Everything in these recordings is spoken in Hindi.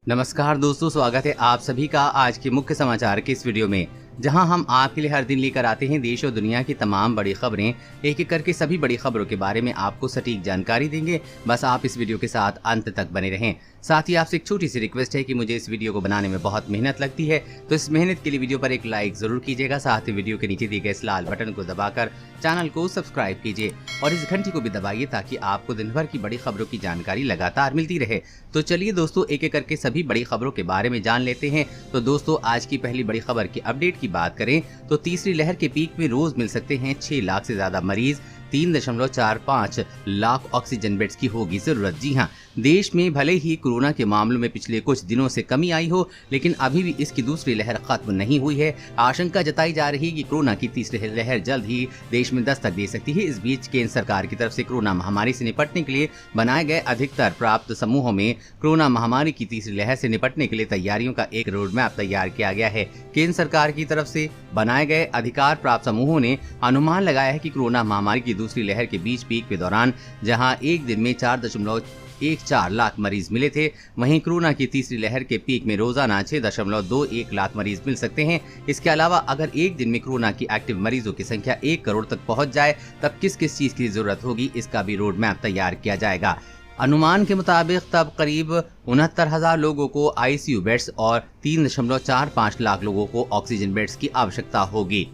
नमस्कार दोस्तों, स्वागत है आप सभी का आज के मुख्य समाचार के इस वीडियो में, जहां हम आपके लिए हर दिन लेकर आते हैं देश और दुनिया की तमाम बड़ी खबरें। एक एक करके सभी बड़ी खबरों के बारे में आपको सटीक जानकारी देंगे। बस आप इस वीडियो के साथ अंत तक बने रहें। साथ ही आपसे एक छोटी सी रिक्वेस्ट है कि मुझे इस वीडियो को बनाने में बहुत मेहनत लगती है, तो इस मेहनत के लिए वीडियो पर एक लाइक जरूर कीजिएगा। साथ ही वीडियो के नीचे दिए गए इस लाल बटन को दबाकर चैनल को सब्सक्राइब कीजिए और इस घंटी को भी दबाइए ताकि आपको दिन भर की बड़ी खबरों की जानकारी लगातार मिलती रहे। तो चलिए दोस्तों, एक एक करके सभी बड़ी खबरों के बारे में जान लेते हैं। तो दोस्तों, आज की पहली बड़ी खबर की अपडेट की बात करें तो तीसरी लहर के पीक में रोज मिल सकते हैं 6 लाख से ज्यादा मरीज। 3.45 लाख ऑक्सीजन बेड्स की होगी जरूरत। जी हां, देश में भले ही कोरोना के मामलों में पिछले कुछ दिनों से कमी आई हो, लेकिन अभी भी इसकी दूसरी लहर खत्म नहीं हुई है। आशंका जताई जा रही है कि कोरोना की तीसरी लहर जल्द ही देश में दस्तक दे सकती है। इस बीच केंद्र सरकार की तरफ से कोरोना महामारी से निपटने के लिए बनाए गए अधिकतर प्राप्त समूहों में कोरोना महामारी की तीसरी लहर से निपटने के लिए तैयारियों का एक रोड मैप तैयार किया गया है। केंद्र सरकार की तरफ से बनाए गए अधिकार प्राप्त समूहों ने अनुमान लगाया है कि कोरोना महामारी की दूसरी लहर के बीच पीक के दौरान जहां एक दिन में 4.14 लाख मरीज मिले थे, वहीं कोरोना की तीसरी लहर के पीक में रोजाना 6.21 लाख मरीज मिल सकते हैं। इसके अलावा अगर एक दिन में कोरोना की एक्टिव मरीजों की संख्या 1 करोड़ तक पहुंच जाए, तब किस किस चीज की जरूरत होगी, इसका भी रोड मैप तैयार किया जाएगा। अनुमान के मुताबिक तब करीब 69,000 लोगों को आईसीयू बेड्स और 3.45 लाख लोगों को ऑक्सीजन बेड्स की आवश्यकता होगी।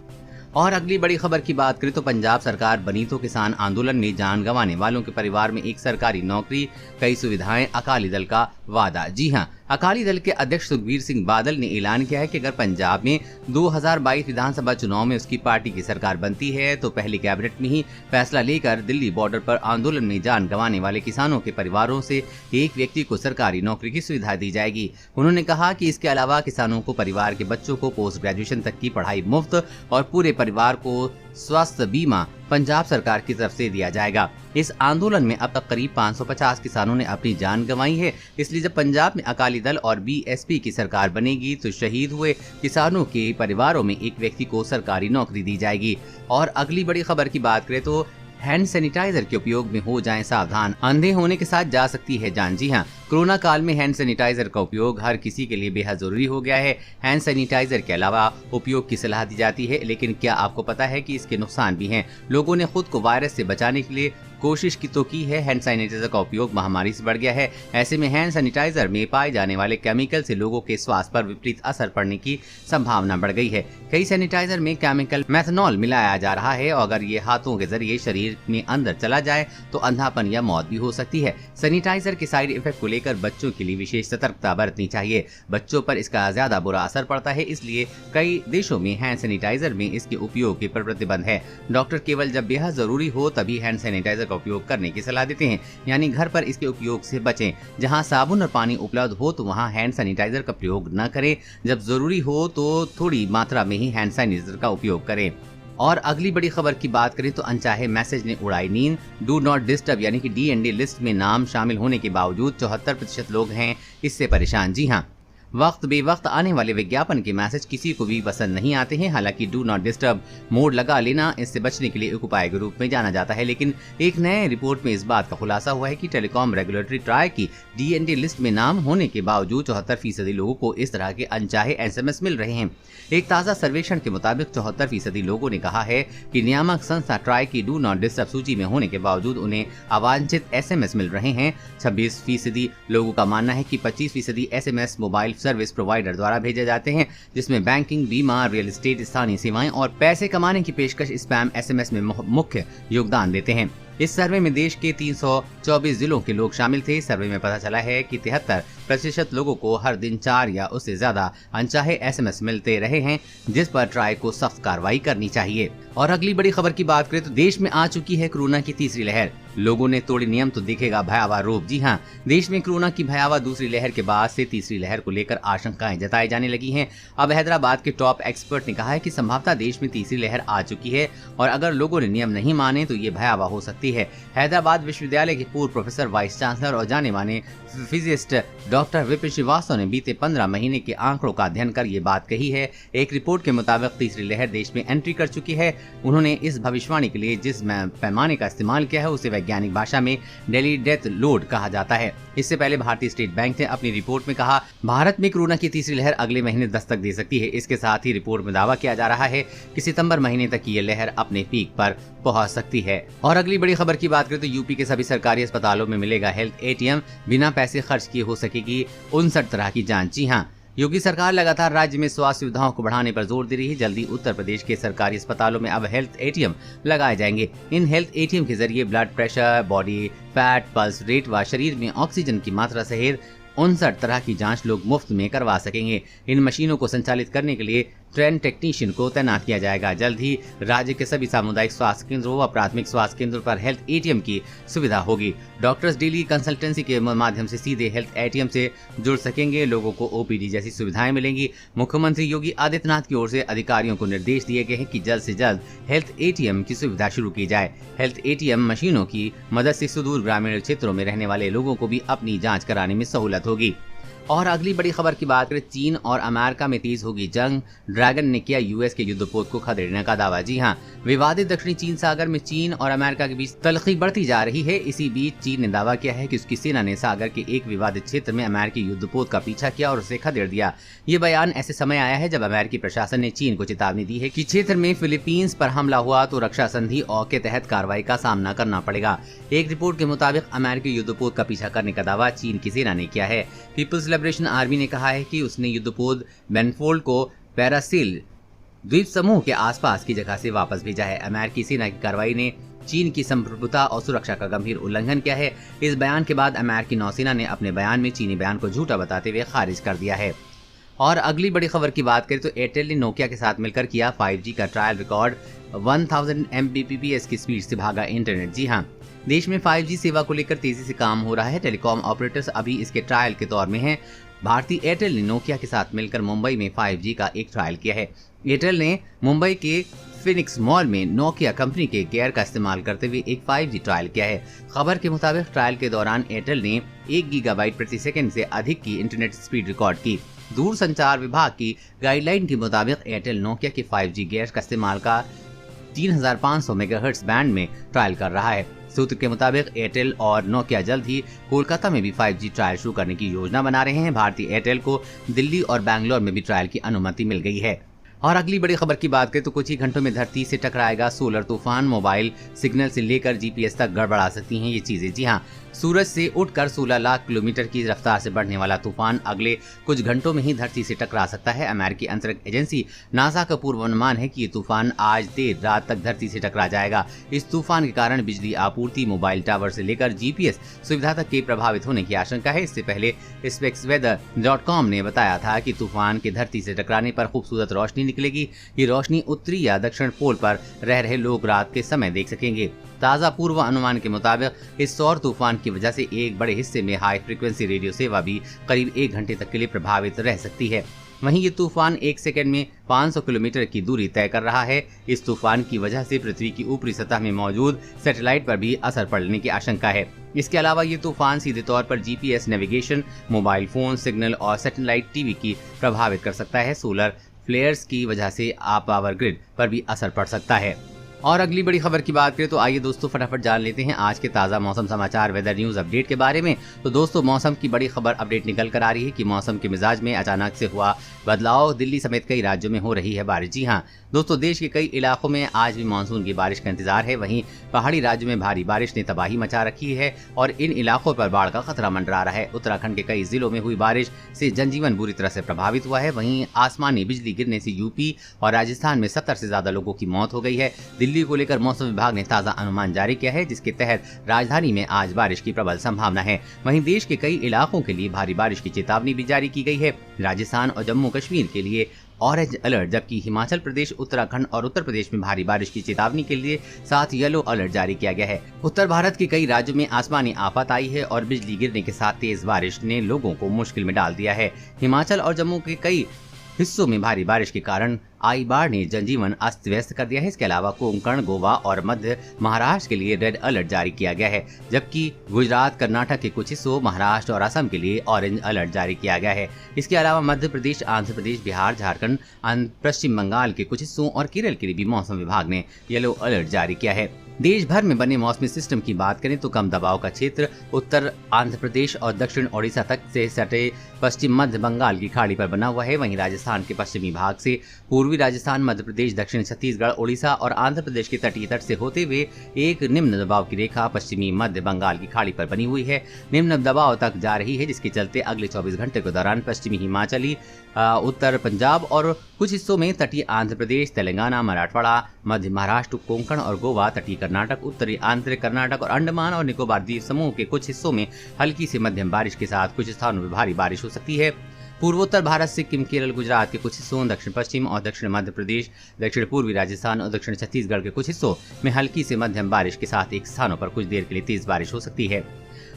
और अगली बड़ी खबर की बात करें तो पंजाब सरकार बनी तो किसान आंदोलन में जान गंवाने वालों के परिवार में एक सरकारी नौकरी, कई सुविधाएं, अकाली दल का वादा। जी हां, अकाली दल के अध्यक्ष सुखबीर सिंह बादल ने ऐलान किया है कि अगर पंजाब में 2022 विधानसभा चुनाव में उसकी पार्टी की सरकार बनती है तो पहली कैबिनेट में ही फैसला लेकर दिल्ली बॉर्डर पर आंदोलन में जान गंवाने वाले किसानों के परिवारों से एक व्यक्ति को सरकारी नौकरी की सुविधा दी जाएगी। उन्होंने कहा कि इसके अलावा किसानों को परिवार के बच्चों को पोस्ट ग्रेजुएशन तक की पढ़ाई मुफ्त और पूरे परिवार को स्वास्थ्य बीमा पंजाब सरकार की तरफ से दिया जाएगा। इस आंदोलन में अब तक करीब 550 किसानों ने अपनी जान गंवाई है। इसलिए जब पंजाब में अकाली दल और बीएसपी की सरकार बनेगी तो शहीद हुए किसानों के परिवारों में एक व्यक्ति को सरकारी नौकरी दी जाएगी। और अगली बड़ी खबर की बात करें तो हैंड सैनिटाइजर के उपयोग में हो जाएं सावधान, अंधे होने के साथ जा सकती है जान। जी हां, कोरोना काल में हैंड सैनिटाइजर का उपयोग हर किसी के लिए बेहद जरूरी हो गया है। हैंड सैनिटाइजर के अलावा उपयोग की सलाह दी जाती है, लेकिन क्या आपको पता है कि इसके नुकसान भी हैं? लोगों ने खुद को वायरस से बचाने के लिए कोशिश की है। हैंड सैनिटाइजर का उपयोग महामारी से बढ़ गया है। ऐसे में हैंड सैनिटाइजर में पाए जाने वाले केमिकल से लोगों के स्वास्थ्य पर विपरीत असर पड़ने की संभावना बढ़ गई है। कई सैनिटाइजर में केमिकल मेथनॉल मिलाया जा रहा है और अगर ये हाथों के जरिए शरीर में अंदर चला जाए तो अंधापन या मौत भी हो सकती है। सैनिटाइजर के साइड इफेक्ट को लेकर बच्चों के लिए विशेष सतर्कता बरतनी चाहिए। बच्चों पर इसका ज्यादा बुरा असर पड़ता है, इसलिए कई देशों में हैंड सैनिटाइजर में इसके उपयोग पर प्रतिबंध है। डॉक्टर केवल जब बेहद जरूरी हो तभी हैंड सैनिटाइजर का उपयोग करने की सलाह देते हैं, यानी घर पर इसके उपयोग से बचें। जहां साबुन और पानी उपलब्ध हो तो वहां हैंड सैनिटाइजर का प्रयोग न करें। जब जरूरी हो तो थोड़ी मात्रा में ही हैंड सैनिटाइजर का उपयोग करें। और अगली बड़ी खबर की बात करें तो अनचाहे मैसेज ने उड़ाई नींद। डू नॉट डिस्टर्ब यानी कि डीएनडी लिस्ट में नाम शामिल होने के बावजूद 74% लोग हैं इससे परेशान। जी हां, वक्त बेवक्त आने वाले विज्ञापन के मैसेज किसी को भी पसंद नहीं आते हैं। हालांकि डू नॉट डिस्टर्ब मोड लगा लेना इससे बचने के लिए एक उपाय के रूप में जाना जाता है, लेकिन एक नए रिपोर्ट में इस बात का खुलासा हुआ है कि टेलीकॉम रेगुलेटरी ट्राई की डीएनडी लिस्ट में नाम होने के बावजूद 74% लोगों को इस तरह के अनचाहे एसएमएस मिल रहे हैं। एक ताजा सर्वेक्षण के मुताबिक 74% लोगों ने कहा है कि नियामक संस्था ट्राई की डू नॉट डिस्टर्ब सूची में होने के बावजूद उन्हें अवांछित एसएमएस मिल रहे हैं। 26% लोगों का मानना है कि 25% एसएमएस मोबाइल सर्विस प्रोवाइडर द्वारा भेजे जाते हैं, जिसमें बैंकिंग, बीमा, रियल एस्टेट, स्थानीय सेवाएं और पैसे कमाने की पेशकश स्पैम एसएमएस में मुख्य योगदान देते हैं। इस सर्वे में देश के 324 जिलों के लोग शामिल थे। सर्वे में पता चला है कि 73% लोगों को हर दिन 4 या उससे ज्यादा अनचाहे एसएमएस मिलते रहे हैं, जिस पर ट्राई को सख्त कार्रवाई करनी चाहिए। और अगली बड़ी खबर की बात करें तो देश में आ चुकी है कोरोना की तीसरी लहर। लोगों ने तोड़े नियम तो दिखेगा भयावह रूप। जी हां, देश में कोरोना की भयावह दूसरी लहर के बाद से तीसरी लहर को लेकर आशंकाएं जताई जाने लगी हैं। अब हैदराबाद के टॉप एक्सपर्ट ने कहा है कि संभवतः देश में तीसरी लहर आ चुकी है और अगर लोगों ने नियम नहीं माने तो ये भयावह हो सकती है। हैदराबाद विश्वविद्यालय के पूर्व प्रोफेसर, वाइस चांसलर और जाने माने फिजिस्ट डॉक्टर विपिन श्रीवास्तव ने बीते 15 महीने के आंकड़ों का अध्ययन कर ये बात कही है। एक रिपोर्ट के मुताबिक तीसरी लहर देश में एंट्री कर चुकी है। उन्होंने इस भविष्यवाणी के लिए जिस पैमाने का इस्तेमाल किया है उसे वैज्ञानिक वैज्ञानिक भाषा में डेली डेथ लोड कहा जाता है। इससे पहले भारतीय स्टेट बैंक ने अपनी रिपोर्ट में कहा, भारत में कोरोना की तीसरी लहर अगले महीने दस्तक दे सकती है। इसके साथ ही रिपोर्ट में दावा किया जा रहा है कि सितंबर महीने तक ये लहर अपने पीक पर पहुंच सकती है। और अगली बड़ी खबर की बात करें तो यूपी के सभी सरकारी अस्पतालों में मिलेगा हेल्थ एटीएम, बिना पैसे खर्च किए हो सकेगी 59 तरह की जांच। जी हाँ, योगी सरकार लगातार राज्य में स्वास्थ्य सुविधाओं को बढ़ाने पर जोर दे रही है। जल्दी उत्तर प्रदेश के सरकारी अस्पतालों में अब हेल्थ एटीएम लगाए जाएंगे। इन हेल्थ एटीएम के जरिए blood pressure, body fat, pulse rate व शरीर में ऑक्सीजन की मात्रा सहित 59 तरह की जांच लोग मुफ्त में करवा सकेंगे। इन मशीनों को संचालित करने के लिए ट्रेन टेक्नीशियन को तैनात किया जाएगा। जल्द ही राज्य के सभी सामुदायिक स्वास्थ्य केंद्रों व प्राथमिक स्वास्थ्य केंद्रों पर हेल्थ एटीएम की सुविधा होगी। डॉक्टर्स डेली कंसल्टेंसी के माध्यम से सीधे हेल्थ एटीएम से जुड़ सकेंगे। लोगों को ओपीडी जैसी सुविधाएं मिलेंगी। मुख्यमंत्री योगी आदित्यनाथ की ओर से अधिकारियों को निर्देश दिए गए हैं कि जल्द से जल्द हेल्थ एटीएम की सुविधा शुरू की जाए। हेल्थ एटीएम मशीनों की मदद से सुदूर ग्रामीण क्षेत्रों में रहने वाले लोगों को भी अपनी जाँच कराने में सहूलत होगी। और अगली बड़ी खबर की बात करें, चीन और अमेरिका में तेज होगी जंग, ड्रैगन ने किया यूएस के युद्धपोत को खदेड़ने का दावा। जी हां, विवादित दक्षिणी चीन सागर में चीन और अमेरिका के बीच तल्खी बढ़ती जा रही है। इसी बीच चीन ने दावा किया है कि उसकी सेना ने सागर के एक विवादित क्षेत्र में अमेरिकी युद्धपोत का पीछा किया और उसे खदेड़ दिया। ये बयान ऐसे समय आया है जब अमेरिकी प्रशासन ने चीन को चेतावनी दी है कि क्षेत्र में फिलीपींस पर हमला हुआ तो रक्षा संधि और के तहत कार्रवाई का सामना करना पड़ेगा। एक रिपोर्ट के मुताबिक अमेरिकी युद्धपोत का पीछा करने का दावा चीन की सेना ने किया है। पीपुल्स लिबरेशन आर्मी ने कहा है कि उसने युद्धपोत बेनफोल्ड को पैरासिल द्वीप समूह के आसपास की जगह से वापस भेजा है। अमेरिकी सेना की कार्रवाई ने चीन की संप्रभुता और सुरक्षा का गंभीर उल्लंघन किया है। इस बयान के बाद अमेरिकी नौसेना ने अपने बयान में चीनी बयान को झूठा बताते हुए खारिज कर दिया है। और अगली बड़ी खबर की बात करें तो एयरटेल ने नोकिया के साथ मिलकर किया 5G का ट्रायल रिकॉर्ड। 1000 Mbps की स्पीड से भागा इंटरनेट। जी हाँ, देश में 5G सेवा को लेकर तेजी से काम हो रहा है। टेलीकॉम ऑपरेटर्स अभी इसके ट्रायल के दौर में हैं। भारतीय एयरटेल ने नोकिया के साथ मिलकर मुंबई में 5G का एक ट्रायल किया है। एयरटेल ने मुंबई के फिनिक्स मॉल में नोकिया कंपनी के गेयर का इस्तेमाल करते हुए एक 5G ट्रायल किया है। खबर के मुताबिक ट्रायल के दौरान एयरटेल ने 1 गीगाबाइट प्रति सेकंड से अधिक की इंटरनेट स्पीड रिकॉर्ड की। दूर संचार विभाग की गाइडलाइन के मुताबिक एयरटेल नोकिया के 5G गेयर का इस्तेमाल का 3500 मेगाहर्ट्ज बैंड में ट्रायल कर रहा है। सूत्र के मुताबिक एयरटेल और नोकिया जल्द ही कोलकाता में भी 5G ट्रायल शुरू करने की योजना बना रहे हैं। भारतीय एयरटेल को दिल्ली और बैंगलोर में भी ट्रायल की अनुमति मिल गई है। और अगली बड़ी खबर की बात करें तो कुछ ही घंटों में धरती से टकराएगा सोलर तूफान। मोबाइल सिग्नल से लेकर जीपीएस तक गड़बड़ा सकती हैं ये चीजें। जी हाँ, सूरज से उठकर 16 लाख किलोमीटर की रफ्तार से बढ़ने वाला तूफान अगले कुछ घंटों में ही धरती से टकरा सकता है। अमेरिकी अंतरिक्ष एजेंसी नासा का पूर्वानुमान है कि ये तूफान आज देर रात तक धरती से टकरा जाएगा। इस तूफान के कारण बिजली आपूर्ति, मोबाइल टावर से लेकर जीपीएस सुविधा तक के प्रभावित होने की आशंका है। इससे पहले SpaceWeather.com ने बताया था कि तूफान के धरती से टकराने पर खूबसूरत रोशनी निकलेगी। ये रोशनी उत्तरी या दक्षिण पोल पर रह रहे लोग रात के समय देख सकेंगे। ताज़ा पूर्व अनुमान के मुताबिक इस सौर तूफान की वजह से एक बड़े हिस्से में हाई फ्रीक्वेंसी रेडियो सेवा भी करीब 1 घंटे तक के लिए प्रभावित रह सकती है। वहीं ये तूफान 1 सेकंड में 500 किलोमीटर की दूरी तय कर रहा है। इस तूफान की वजह से पृथ्वी की ऊपरी सतह में मौजूद सैटेलाइट पर भी असर पड़ने की आशंका है। इसके अलावा ये तूफान सीधे तौर पर GPS navigation, mobile phone signal और सैटेलाइट टीवी की प्रभावित कर सकता है। सोलर फ्लेयर्स की वजह से पावर ग्रिड पर भी असर पड़ सकता है। और अगली बड़ी खबर की बात करें तो आइए दोस्तों फटाफट जान लेते हैं आज के ताज़ा मौसम समाचार वेदर न्यूज़ अपडेट के बारे में। तो दोस्तों मौसम की बड़ी खबर अपडेट निकल कर आ रही है कि मौसम के मिजाज में अचानक से हुआ बदलाव। दिल्ली समेत कई राज्यों में हो रही है बारिश। जी हाँ दोस्तों, देश के कई इलाकों में आज भी मानसून की बारिश का इंतजार है। वहीं पहाड़ी राज्यों में भारी बारिश ने तबाही मचा रखी है और इन इलाकों पर बाढ़ का खतरा मंडरा रहा है। उत्तराखंड के कई जिलों में हुई बारिश से जनजीवन बुरी तरह से प्रभावित हुआ है। वहीं आसमानी बिजली गिरने से यूपी और राजस्थान में 70 से ज्यादा लोगों की मौत हो गई है। दिल्ली को लेकर मौसम विभाग ने ताज़ा अनुमान जारी किया है, जिसके तहत राजधानी में आज बारिश की प्रबल संभावना है। वहीं देश के कई इलाकों के लिए भारी बारिश की चेतावनी भी जारी की गई है। राजस्थान और जम्मू कश्मीर के लिए ऑरेंज अलर्ट, जबकि हिमाचल प्रदेश, उत्तराखंड और उत्तर प्रदेश में भारी बारिश की चेतावनी के लिए साथ येलो अलर्ट जारी किया गया है। उत्तर भारत के कई राज्यों में आसमानी आफत आई है और बिजली गिरने के साथ तेज बारिश ने लोगों को मुश्किल में डाल दिया है। हिमाचल और जम्मू के कई हिस्सों में भारी बारिश के कारण आई बाढ़ ने जनजीवन अस्त व्यस्त कर दिया है। इसके अलावा कोंकण, गोवा और मध्य महाराष्ट्र के लिए रेड अलर्ट जारी किया गया है, जबकि गुजरात, कर्नाटक के कुछ हिस्सों, महाराष्ट्र और असम के लिए ऑरेंज अलर्ट जारी किया गया है। इसके अलावा मध्य प्रदेश, आंध्र प्रदेश, बिहार, झारखंड, पश्चिम बंगाल के कुछ हिस्सों और केरल के लिए भी मौसम विभाग ने येलो अलर्ट जारी किया है। देश भर में बने मौसमी सिस्टम की बात करें तो कम दबाव का क्षेत्र उत्तर आंध्र प्रदेश और दक्षिण ओडिशा तक से सटे पश्चिम मध्य बंगाल की खाड़ी पर बना हुआ है। वहीं राजस्थान के पश्चिमी भाग से पूर्वी राजस्थान, मध्य प्रदेश, दक्षिण छत्तीसगढ़, ओडिशा और आंध्र प्रदेश के तटीय तट से होते हुए एक निम्न दबाव की रेखा पश्चिमी मध्य बंगाल की खाड़ी पर बनी हुई है। निम्न दबाव तक जा रही है, जिसके चलते अगले 24 घंटे के दौरान पश्चिमी हिमाचली, उत्तर पंजाब और कुछ हिस्सों में तटीय आंध्र प्रदेश, तेलंगाना, मराठवाड़ा, मध्य महाराष्ट्र, कोंकण और गोवा, तटीय कर्नाटक, उत्तरी आंतरिक कर्नाटक और अंडमान और निकोबार द्वीप समूह के कुछ हिस्सों में हल्की से मध्यम बारिश के साथ कुछ स्थानों में भारी बारिश हो सकती है। पूर्वोत्तर भारत, सिक्किम, केरल, गुजरात के कुछ हिस्सों, दक्षिण पश्चिम और दक्षिण मध्य प्रदेश, दक्षिण पूर्वी राजस्थान और दक्षिण छत्तीसगढ़ के कुछ हिस्सों में हल्की से मध्यम बारिश के साथ एक स्थानों पर कुछ देर के लिए तेज बारिश हो सकती है।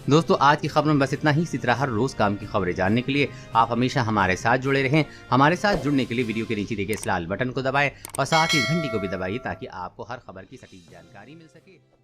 दोस्तों, आज की खबरों में बस इतना ही। इसी तरह हर रोज काम की खबरें जानने के लिए आप हमेशा हमारे साथ जुड़े रहें। हमारे साथ जुड़ने के लिए वीडियो के नीचे दिए इस लाल बटन को दबाएं और साथ ही घंटी को भी दबाइए, ताकि आपको हर खबर की सटीक जानकारी मिल सके।